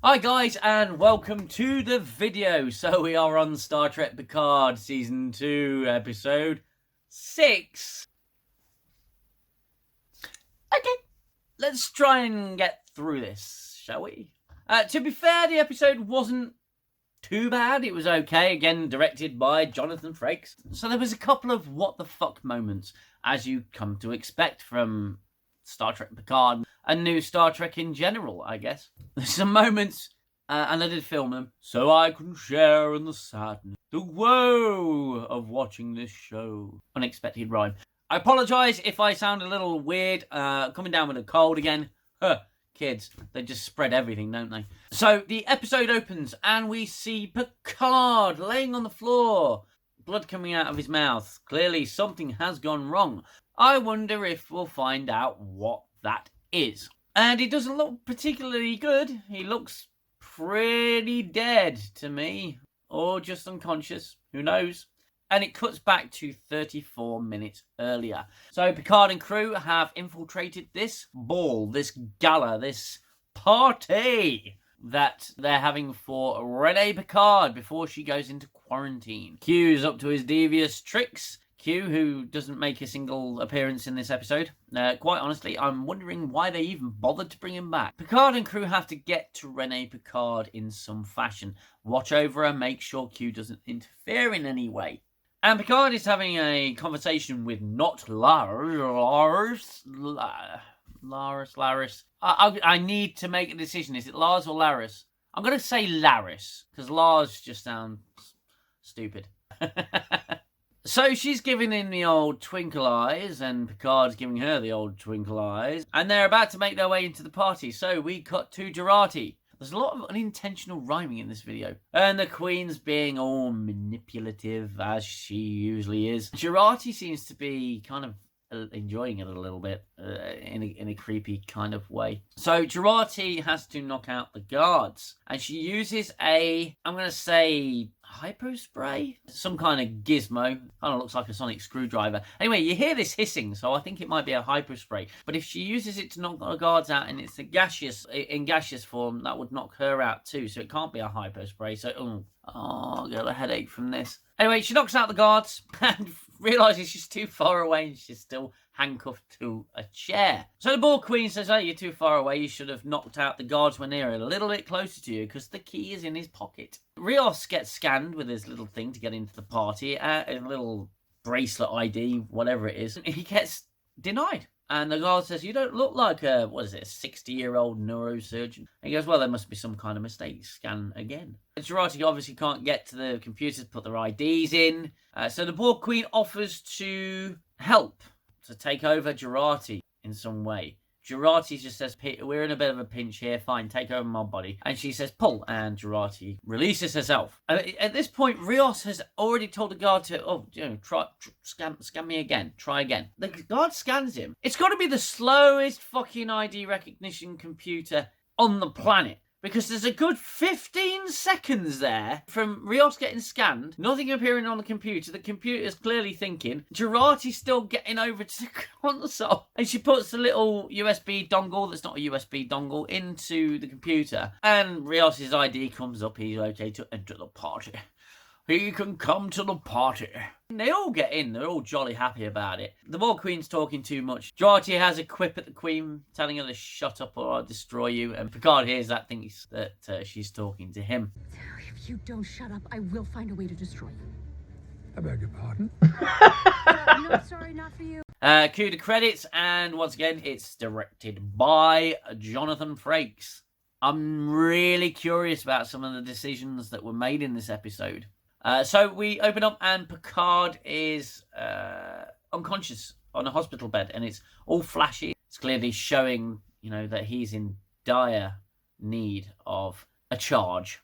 Hi guys, and welcome to the video. So we are on Star Trek Picard Season 2, Episode 6. Okay, let's try and get through this, shall we? To be fair, the episode wasn't too bad. It was okay, again, directed by Jonathan Frakes. So there was a couple of what the fuck moments, as you come to expect from Star Trek Picard and new Star Trek in general, I guess. There's some moments, and I did film them, so I can share in the sadness, the woe of watching this show. Unexpected rhyme. I apologise if I sound a little weird, coming down with a cold again. Kids, they just spread everything, don't they? So the episode opens and we see Picard laying on the floor, blood coming out of his mouth. Clearly something has gone wrong. I wonder if we'll find out what that is. And he doesn't look particularly good. He looks pretty dead to me. Or just unconscious. Who knows? And it cuts back to 34 minutes earlier. So Picard and crew have infiltrated this ball, this gala, this party that they're having for Renee Picard before she goes into quarantine. Q's up to his devious tricks. Q, who doesn't make a single appearance in this episode. Quite honestly, I'm wondering why they even bothered to bring him back. Picard and crew have to get to Renee Picard in some fashion. Watch over her, make sure Q doesn't interfere in any way. And Picard is having a conversation with not Lars. I need to make a decision. Is it Lars or Laris? I'm going to say Laris, because Lars just sounds stupid. So she's giving him the old twinkle eyes, and Picard's giving her the old twinkle eyes. And they're about to make their way into the party, so we cut to Jurati. There's a lot of unintentional rhyming in this video. And the Queen's being all manipulative, as she usually is. Jurati seems to be kind of enjoying it a little bit, in a creepy kind of way. So Jurati has to knock out the guards. And she uses a, I'm going to say, hypo spray? Some kind of gizmo. Kind of looks like a sonic screwdriver. Anyway, you hear this hissing, so I think it might be a hypo spray. But if she uses it to knock the guards out and it's in gaseous form, that would knock her out too. So it can't be a hypo spray. So, I'll get a headache from this. Anyway, she knocks out the guards and realises she's too far away and she's still handcuffed to a chair. So the Borg Queen says, oh, you're too far away. You should have knocked out the guards when they were a little bit closer to you because the key is in his pocket. Rios gets scanned with his little thing to get into the party, a little bracelet ID, whatever it is. He gets denied. And the guard says, you don't look like a 60-year-old neurosurgeon. And he goes, well, there must be some kind of mistake. Scan again. Jurati obviously can't get to the computer to put their IDs in. So the Borg Queen offers to help, to take over Jurati in some way. Jurati just says, we're in a bit of a pinch here, fine, take over my body. And she says, pull, and Jurati releases herself. At this point, Rios has already told the guard to, scan me again, try again. The guard scans him. It's got to be the slowest fucking ID recognition computer on the planet. Because there's a good 15 seconds there from Rios getting scanned, nothing appearing on the computer. The computer's clearly thinking. Jurati's still getting over to the console. And she puts the little USB dongle, that's not a USB dongle, into the computer. And Rios's ID comes up. He's okay to enter the party. He can come to the party. And they all get in. They're all jolly happy about it. The Borg Queen's talking too much. Jurati has a quip at the Queen, telling her to shut up or I'll destroy you. And Picard hears that, thinks that she's talking to him. If you don't shut up, I will find a way to destroy you. I beg your pardon? No, sorry, not for you. Cue the credits, and once again, it's directed by Jonathan Frakes. I'm really curious about some of the decisions that were made in this episode. So we open up and Picard is unconscious on a hospital bed and it's all flashy. It's clearly showing, that he's in dire need of a charge.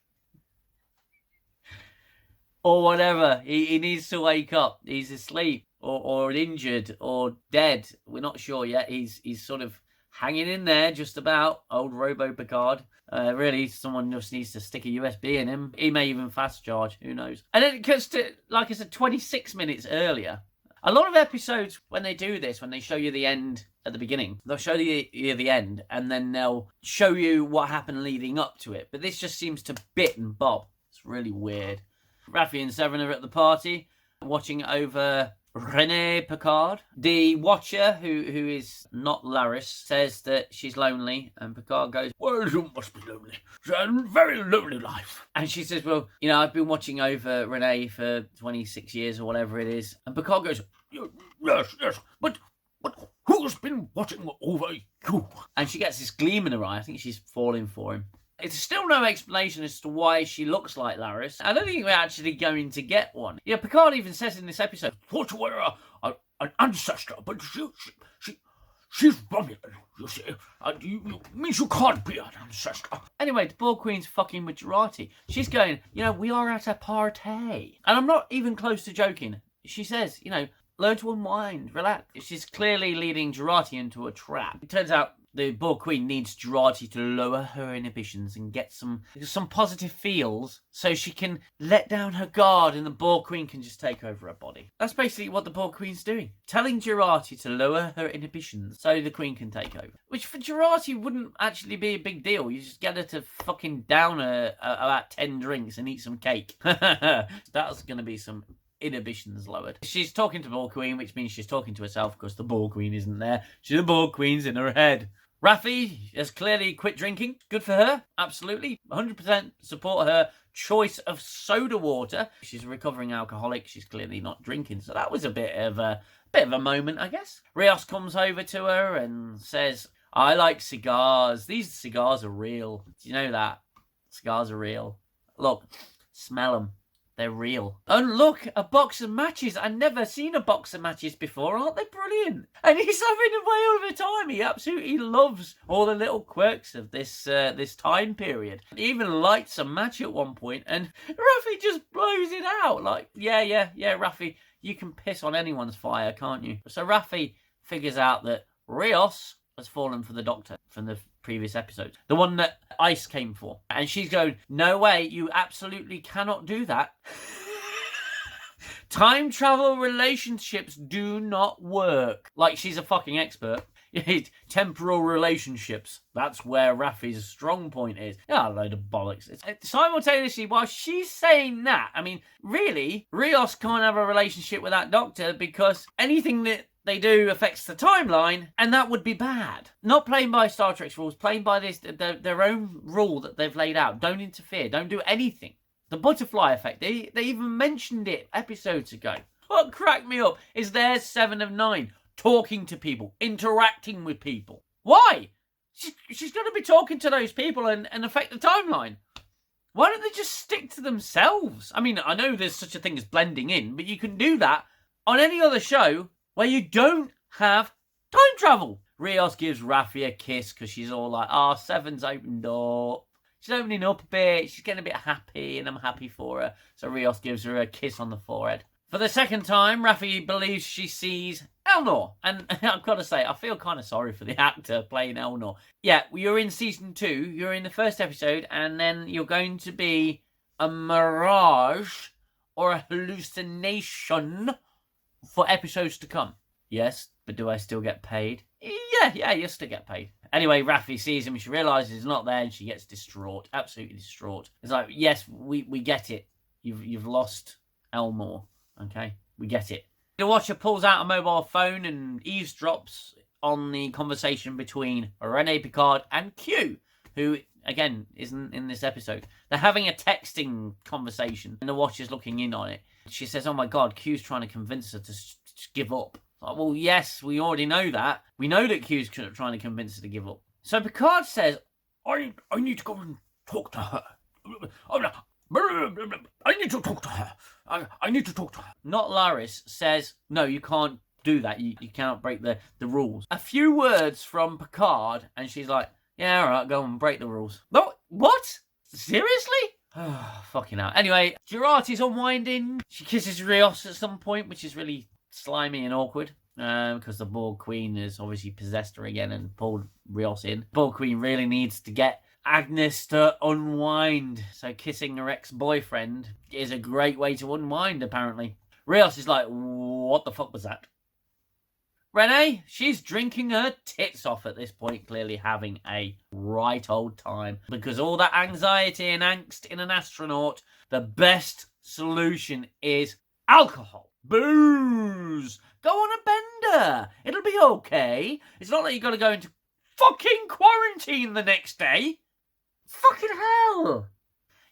Or whatever. He needs to wake up. He's asleep or injured or dead. We're not sure yet. He's sort of hanging in there just about. Old Robo Picard. Really, someone just needs to stick a USB in him. He may even fast charge. Who knows? And then it cuts to, like I said, 26 minutes earlier. A lot of episodes, when they do this, when they show you the end at the beginning. They'll show you the end, and then they'll show you what happened leading up to it. But this just seems to bit and bob. It's really weird. Raffi and Seven are at the party, watching over Renee Picard. The Watcher, who is not Laris, says that she's lonely, and Picard goes, well, you must be lonely. It's a very lonely life. And she says, well, I've been watching over Renee for 26 years or whatever it is. And Picard goes, yes, but who's been watching over you? And she gets this gleam in her eye. I think she's falling for him. It's still no explanation as to why she looks like Laris. I don't think we're actually going to get one. Picard even says in this episode, thought you were an ancestor, but she's Romulan, you see. Means you can't be an ancestor. Anyway, the Borg Queen's fucking with Jurati. She's going, we are at a party. And I'm not even close to joking. She says, learn to unwind, relax. She's clearly leading Jurati into a trap. It turns out the Borg Queen needs Jurati to lower her inhibitions and get some positive feels so she can let down her guard and the Borg Queen can just take over her body. That's basically what the Borg Queen's doing. Telling Jurati to lower her inhibitions so the Queen can take over. Which for Jurati wouldn't actually be a big deal. You just get her to fucking down about 10 drinks and eat some cake. That's going to be some inhibitions lowered. She's talking to Borg Queen, which means she's talking to herself because the Borg Queen isn't there. The Borg Queen's in her head. Raffi has clearly quit drinking. Good for her. Absolutely. 100% support her choice of soda water. She's a recovering alcoholic. She's clearly not drinking. So that was a bit of a moment, I guess. Rios comes over to her and says, I like cigars. These cigars are real. Do you know that? Cigars are real. Look, smell them. They're real. And look, a box of matches. I've never seen a box of matches before. Aren't they brilliant? And he's having a whale of a time. He absolutely loves all the little quirks of this time period. He even lights a match at one point, and Raffi just blows it out. Like, yeah, Raffi, you can piss on anyone's fire, can't you? So Raffi figures out that Rios has fallen for the Doctor from the previous episode. The one that Ice came for. And she's going, no way, you absolutely cannot do that. Time travel relationships do not work. Like she's a fucking expert. Temporal relationships. That's where Raffi's strong point is. A load of bollocks. Simultaneously, while she's saying that, I mean, really, Rios can't have a relationship with that Doctor because anything that they do affects the timeline, and that would be bad. Not playing by Star Trek's rules, playing by their own rule that they've laid out. Don't interfere. Don't do anything. The butterfly effect. They even mentioned it episodes ago. What cracked me up is there's 7 of 9 talking to people, interacting with people. Why? She's going to be talking to those people and affect the timeline. Why don't they just stick to themselves? I mean, I know there's such a thing as blending in, but you can do that on any other show where you don't have time travel. Rios gives Raffi a kiss because she's all like, 7's opened up. She's opening up a bit. She's getting a bit happy, and I'm happy for her. So Rios gives her a kiss on the forehead. For the second time, Raffi believes she sees Elnor. And I've got to say, I feel kind of sorry for the actor playing Elnor. Yeah, you're in season 2. You're in the first episode, and then you're going to be a mirage or a hallucination for episodes to come. Yes, but do I still get paid? Yeah, you still get paid. Anyway, Raffi sees him, she realises he's not there, and she gets distraught, absolutely distraught. It's like, yes, we get it. You've lost Elmore, okay? We get it. The Watcher pulls out a mobile phone and eavesdrops on the conversation between Renee Picard and Q, who, again, isn't in this episode. They're having a texting conversation, and the Watcher's looking in on it. She says, oh my God, Q's trying to convince her to give up. Like, well, yes, we already know that. We know that Q's trying to convince her to give up. So Picard says, I need to go and talk to her. I need to talk to her. I need to talk to her. Not Laris says, no, you can't do that. You cannot break the rules. A few words from Picard, and she's like, yeah, all right, go and break the rules. No, what? Seriously? Fucking hell. Anyway, Jurati's unwinding. She kisses Rios at some point, which is really slimy and awkward. Because the Borg Queen has obviously possessed her again and pulled Rios in. Borg Queen really needs to get Agnes to unwind. So kissing her ex-boyfriend is a great way to unwind, apparently. Rios is like, what the fuck was that? Renee, she's drinking her tits off at this point, clearly having a right old time. Because all that anxiety and angst in an astronaut, the best solution is alcohol. Booze. Go on a bender. It'll be okay. It's not like you got to go into fucking quarantine the next day. Fucking hell.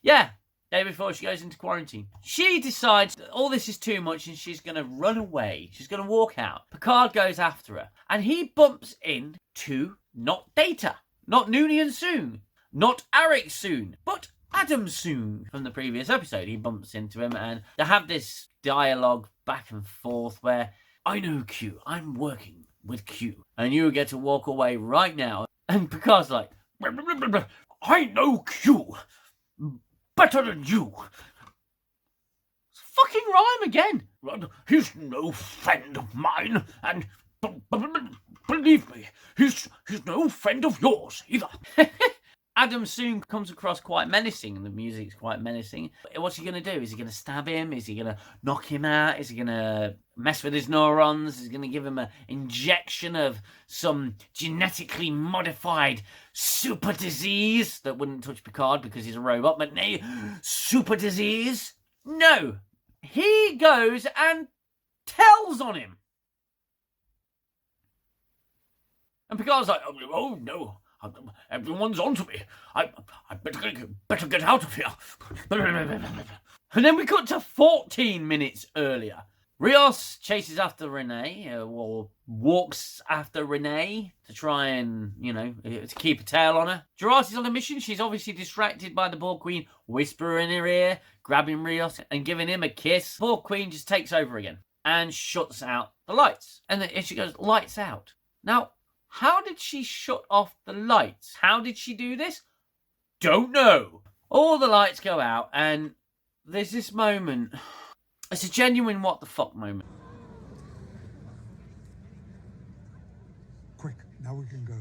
Yeah. Day before she goes into quarantine, she decides that all this is too much and she's going to run away. She's going to walk out. Picard goes after her and he bumps into not Data, not Noonien Soong, not Arik Soong, but Adam Soong from the previous episode. He bumps into him and they have this dialogue back and forth where, I know Q, I'm working with Q and you get to walk away right now. And Picard's like, I know Q better than you. Fucking rhyme again. He's no friend of mine, and believe me, he's no friend of yours either. Adam soon comes across quite menacing, and the music's quite menacing. What's he going to do? Is he going to stab him? Is he going to knock him out? Is he going to mess with his neurons? Is he going to give him an injection of some genetically modified super disease that wouldn't touch Picard because he's a robot, but nay, super disease? No. He goes and tells on him. And Picard's like, oh no. Everyone's onto me. I better get out of here. And then we cut to 14 minutes earlier. Rios chases after Renee, or walks after Renee to try and, to keep a tail on her. Jurassi's on a mission. She's obviously distracted by the Borg Queen whispering in her ear, grabbing Rios and giving him a kiss. Borg Queen just takes over again and shuts out the lights. And then she goes, lights out. Now, how did she shut off the lights? How did she do this? Don't know. All the lights go out and there's this moment. It's a genuine what the fuck moment. Quick, now we can go.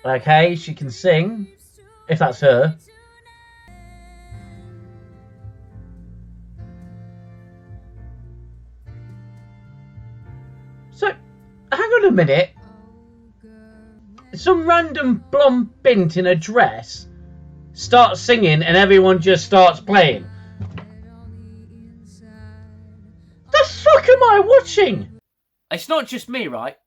Okay, she can sing, if that's her. So, hang on a minute. Some random blonde bint in a dress starts singing and everyone just starts playing. The fuck am I watching? It's not just me, right?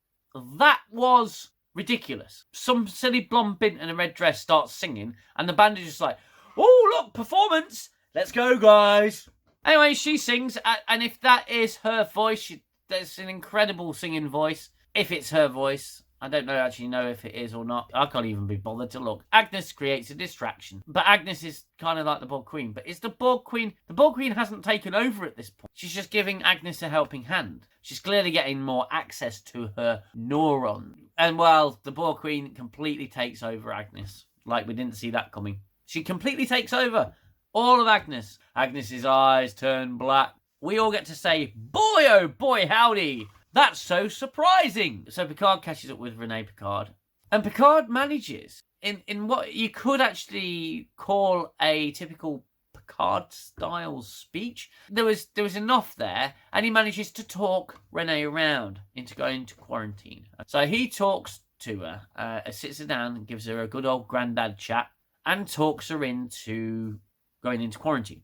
That was ridiculous. Some silly blonde bint in a red dress starts singing and the band is just like, oh, look, performance. Let's go, guys. Anyway, she sings, and if that is her voice, that's an incredible singing voice. If it's her voice, I don't actually know if it is or not. I can't even be bothered to look. Agnes creates a distraction, but Agnes is kind of like the Borg Queen. But it's the Borg Queen. The Borg Queen hasn't taken over at this point. She's just giving Agnes a helping hand. She's clearly getting more access to her neuron. And well, the Borg Queen completely takes over Agnes. Like we didn't see that coming. She completely takes over all of Agnes. Agnes's eyes turn black. We all get to say, boy, oh boy, howdy. That's so surprising. So Picard catches up with Renee Picard. And Picard manages, in what you could actually call a typical Picard-style speech. There was enough there, and he manages to talk Renee around into going into quarantine. So he talks to her, sits her down and gives her a good old granddad chat, and talks her into going into quarantine.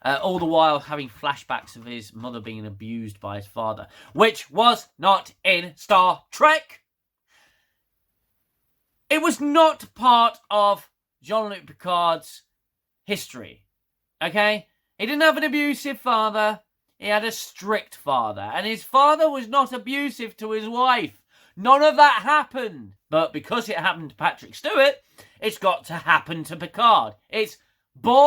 All the while having flashbacks of his mother being abused by his father, which was not in Star Trek. It was not part of Jean-Luc Picard's history. Okay? He didn't have an abusive father. He had a strict father. And his father was not abusive to his wife. None of that happened. But because it happened to Patrick Stewart, it's got to happen to Picard. It's bullshit.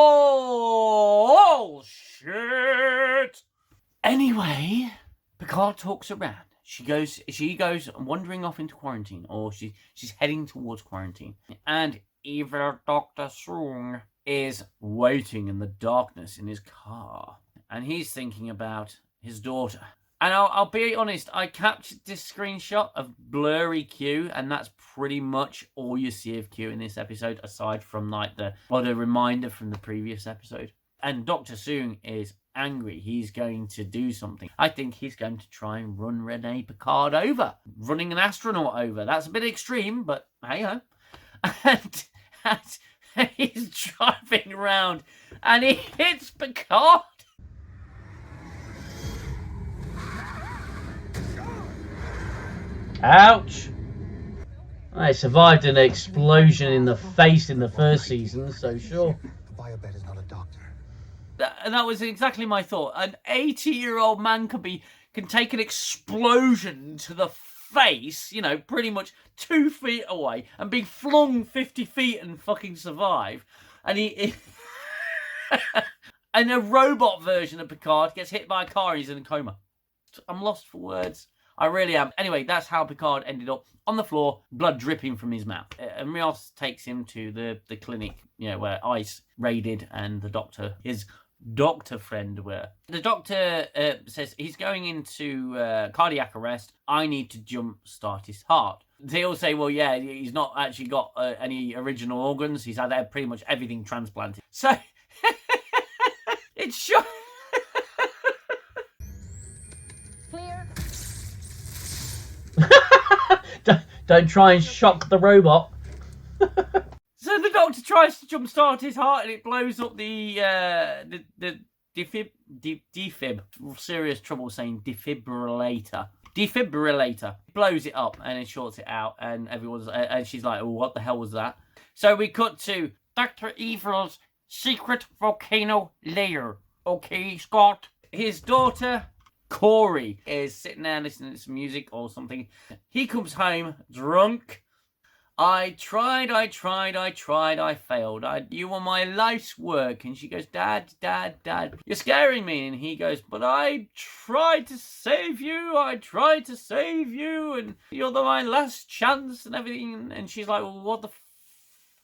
Anyway, Picard talks around. She goes wandering off into quarantine, or she's heading towards quarantine. And evil Dr. Soong is waiting in the darkness in his car. And he's thinking about his daughter. And I'll be honest, I captured this screenshot of blurry Q, and that's pretty much all you see of Q in this episode, aside from like the reminder from the previous episode. And Dr. Soong is angry. He's going to do something. I think he's going to try and run Renee Picard over. Running an astronaut over. That's a bit extreme, but hey-ho. And he's driving around, and he hits Picard. Ouch! I survived an explosion in the face in the first season, so sure. A biomed is not a doctor. And that was exactly my thought. An 80-year-old man can take an explosion to the face, you know, pretty much 2 feet away, and be flung 50 feet and fucking survive. And and a robot version of Picard gets hit by a car and he's in a coma. I'm lost for words. I really am. Anyway, that's how Picard ended up on the floor, blood dripping from his mouth. And Rios takes him to the clinic, you know, where ICE raided and the doctor, his doctor friend were. The doctor says he's going into cardiac arrest. I need to jump start his heart. They all say, well, yeah, he's not actually got any original organs. He's had pretty much everything transplanted. So, it's shocking. Don't try and shock the robot. So the doctor tries to jumpstart his heart, and it blows up the defib. Serious trouble saying defibrillator. Defibrillator blows it up and it shorts it out, and everyone's and she's like, "Oh, what the hell was that?" So we cut to Dr. Evil's secret volcano lair. Okay, Scott. His daughter Corey is sitting there listening to some music or something. He comes home drunk. I tried, I failed. You were my life's work. And she goes, Dad, you're scaring me. And he goes, but I tried to save you. And you're my last chance and everything. And she's like, well, what the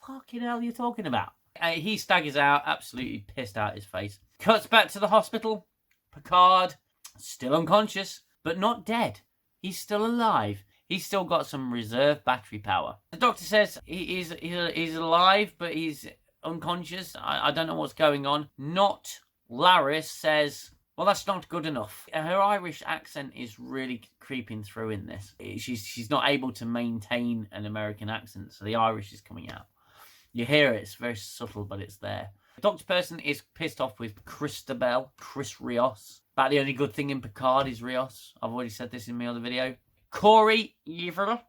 fucking hell are you talking about? He staggers out, absolutely pissed out his face. Cuts back to the hospital. Picard, still unconscious, but not dead. He's still alive. He's still got some reserve battery power. The doctor says he's alive, but he's unconscious. I don't know what's going on. Not Laris says, well, that's not good enough. Her Irish accent is really creeping through in this. She's not able to maintain an American accent, so the Irish is coming out. You hear it. It's very subtle, but it's there. Dr. Person is pissed off with Chris Rios. About the only good thing in Picard is Rios. I've already said this in my other video. Corey Evil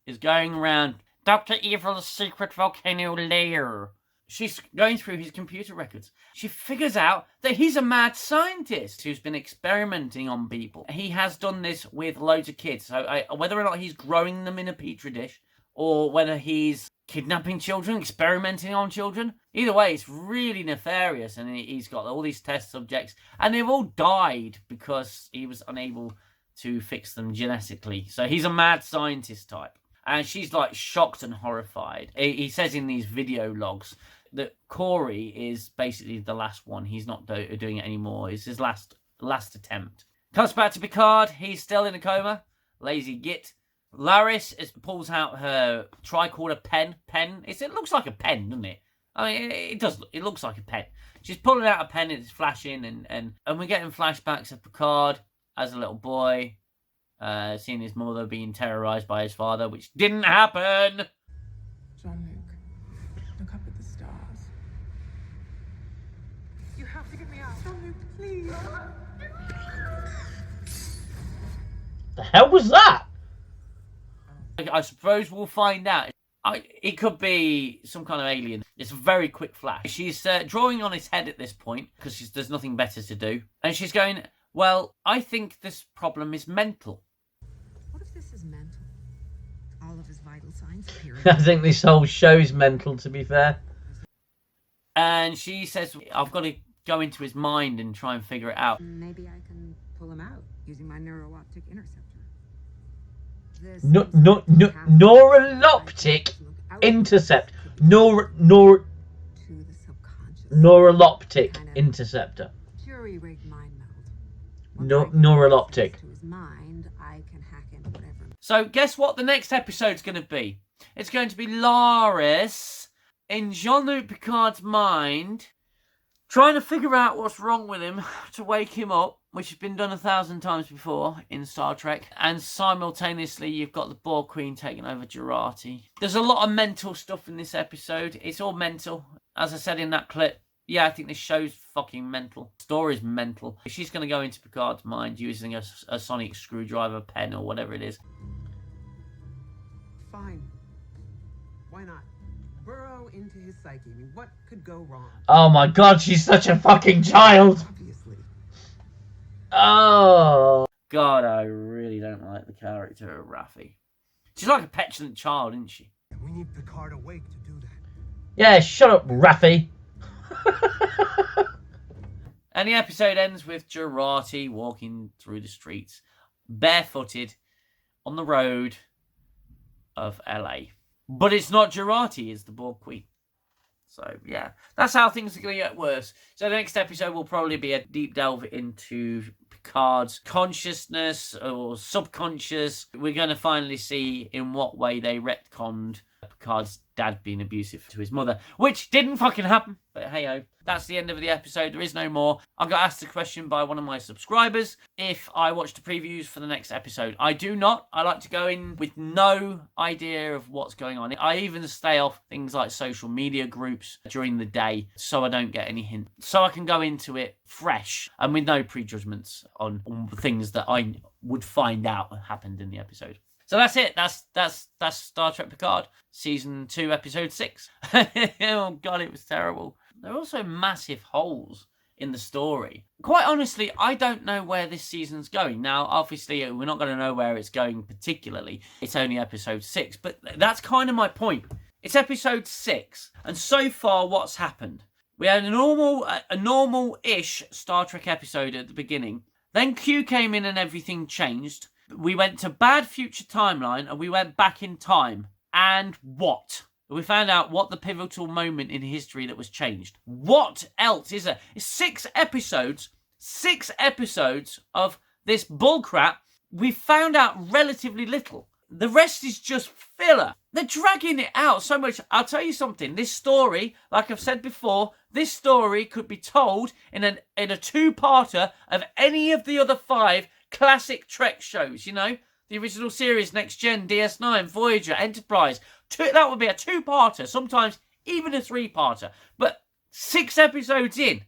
is going around Dr. Evil's secret volcano lair. She's going through his computer records. She figures out that he's a mad scientist who's been experimenting on people. He has done this with loads of kids. So whether or not he's growing them in a petri dish or whether he's kidnapping children, experimenting on children. Either way, it's really nefarious, and he's got all these test subjects, and they've all died because he was unable to fix them genetically. So he's a mad scientist type. And she's like shocked and horrified. He says in these video logs that Corey is basically the last one. He's not doing it anymore. It's his last attempt. Comes back to Picard. He's still in a coma. Lazy git. Laris pulls out her tricorder pen. It looks like a pen, doesn't it? I mean, it does. It looks like a pen. She's pulling out a pen. It's flashing, and we're getting flashbacks of Picard as a little boy, seeing his mother being terrorized by his father, which didn't happen. Jean-Luc, look up at the stars. You have to get me out. Jean-Luc, please. The hell was that? I suppose we'll find out. It could be some kind of alien. It's a very quick flash. She's drawing on his head at this point because there's nothing better to do. And she's going, well, I think this problem is mental. What if this is mental? All of his vital signs appear. I think this whole show's mental, to be fair. And she says, I've got to go into his mind and try and figure it out. Maybe I can pull him out using my neuro-optic interceptor. Neuroloptic intercept. Neuroloptic interceptor. Jury-rigged mind meld. Neuroloptic. his mind, I can hack into whatever. So guess what the next episode's going to be? It's going to be Laris in Jean-Luc Picard's mind, trying to figure out what's wrong with him to wake him up, which has been done 1,000 times before in Star Trek. And simultaneously, you've got the Borg Queen taking over Jurati. There's a lot of mental stuff in this episode. It's all mental. As I said in that clip, yeah, I think this show's fucking mental. The story's mental. She's going to go into Picard's mind using a sonic screwdriver pen or whatever it is. Fine. Why not? Burrow into his psyche. I mean, what could go wrong? Oh my god, she's such a fucking child! Obviously. Oh. God, I really don't like the character of Raffi. She's like a petulant child, isn't she? And we need Picard awake to do that. Yeah, shut up, Raffi. And the episode ends with Jurati walking through the streets, barefooted, on the road of LA. But it's not Jurati, it's the Borg Queen. So, yeah, that's how things are going to get worse. So the next episode will probably be a deep delve into Picard's consciousness or subconscious. We're going to finally see in what way they retconned Picard's dad being abusive to his mother, which didn't fucking happen. But hey-ho, that's the end of the episode. There is no more. I got asked a question by one of my subscribers if I watch the previews for the next episode. I do not. I like to go in with no idea of what's going on. I even stay off things like social media groups during the day so I don't get any hint. So I can go into it fresh and with no prejudgments on things that I would find out happened in the episode. So that's it. That's Star Trek Picard, Season 2, Episode 6. Oh, God, it was terrible. There are also massive holes in the story. Quite honestly, I don't know where this season's going. Now, obviously, we're not going to know where it's going particularly. It's only Episode 6, but that's kind of my point. It's Episode 6, and so far, what's happened? We had a normal-ish Star Trek episode at the beginning. Then Q came in and everything changed. We went to bad future timeline and we went back in time. And what? We found out what the pivotal moment in history that was changed. What else is there? It's 6 episodes of this bullcrap. We found out relatively little. The rest is just filler. They're dragging it out so much. I'll tell you something. This story, like I've said before, this story could be told in a 2-parter of any of the other 5 classic Trek shows, you know? The original series, Next Gen, DS9, Voyager, Enterprise. That would be a 2-parter, sometimes even a 3-parter. But 6 episodes in,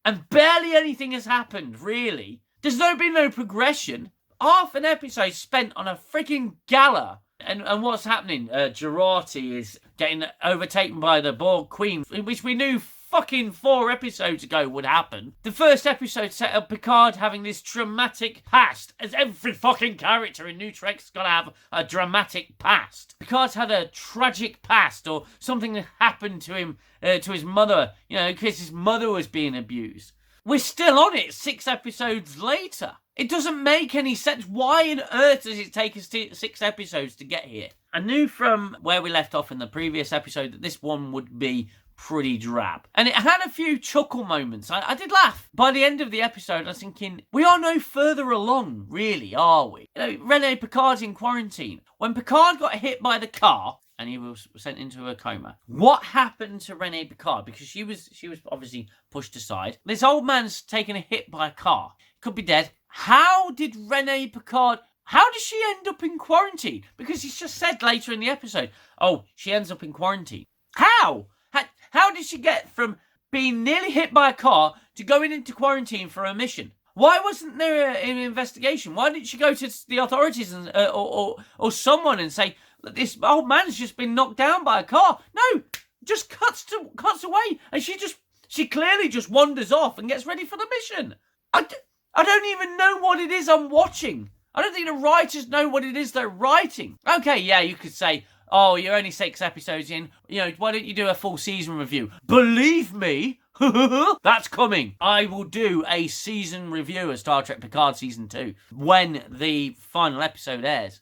and barely anything has happened, really. There's been no progression. Half an episode spent on a freaking gala. And what's happening? Jurati is getting overtaken by the Borg Queen, which we knew fucking 4 episodes ago would happen. The first episode set up Picard having this dramatic past, as every fucking character in Nutrek's got to have a dramatic past. Picard's had a tragic past, or something that happened to him, to his mother, you know, because his mother was being abused. We're still on it 6 episodes later. It doesn't make any sense. Why on earth does it take us 6 episodes to get here? I knew from where we left off in the previous episode that this one would be pretty drab. And it had a few chuckle moments. I did laugh. By the end of the episode, I was thinking, we are no further along, really, are we? You know, Renee Picard's in quarantine. When Picard got hit by the car, and he was sent into a coma. What happened to Renee Picard? Because she was obviously pushed aside. This old man's taken a hit by a car. Could be dead. How did Renee Picard... How does she end up in quarantine? Because he's just said later in the episode, oh, she ends up in quarantine. How? How did she get from being nearly hit by a car to going into quarantine for a mission? Why wasn't there an investigation? Why didn't she go to the authorities and or someone and say, this old man's just been knocked down by a car? No, just cuts away, and she clearly just wanders off and gets ready for the mission. I don't even know what it is I'm watching. I don't think the writers know what it is they're writing. Okay, yeah, you could say, oh, you're only 6 episodes in. You know, why don't you do a full season review? Believe me, that's coming. I will do a season review of Star Trek Picard Season 2 when the final episode airs.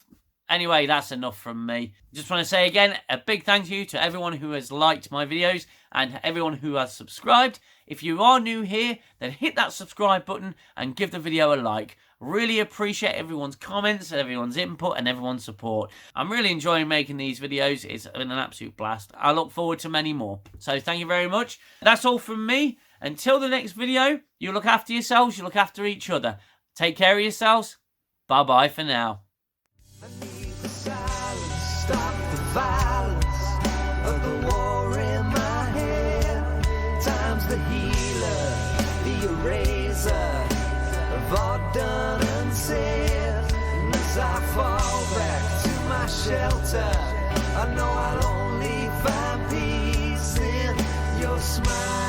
Anyway, that's enough from me. Just want to say again, a big thank you to everyone who has liked my videos and everyone who has subscribed. If you are new here, then hit that subscribe button and give the video a like. Really appreciate everyone's comments, everyone's input, and everyone's support. I'm really enjoying making these videos. It's been an absolute blast. I look forward to many more. So thank you very much. That's all from me. Until the next video, you look after yourselves, you look after each other. Take care of yourselves. Bye-bye for now. Stop the violence of the war in my head. Time's the healer, the eraser of all done and said. And as I fall back to my shelter, I know I'll only find peace in your smile.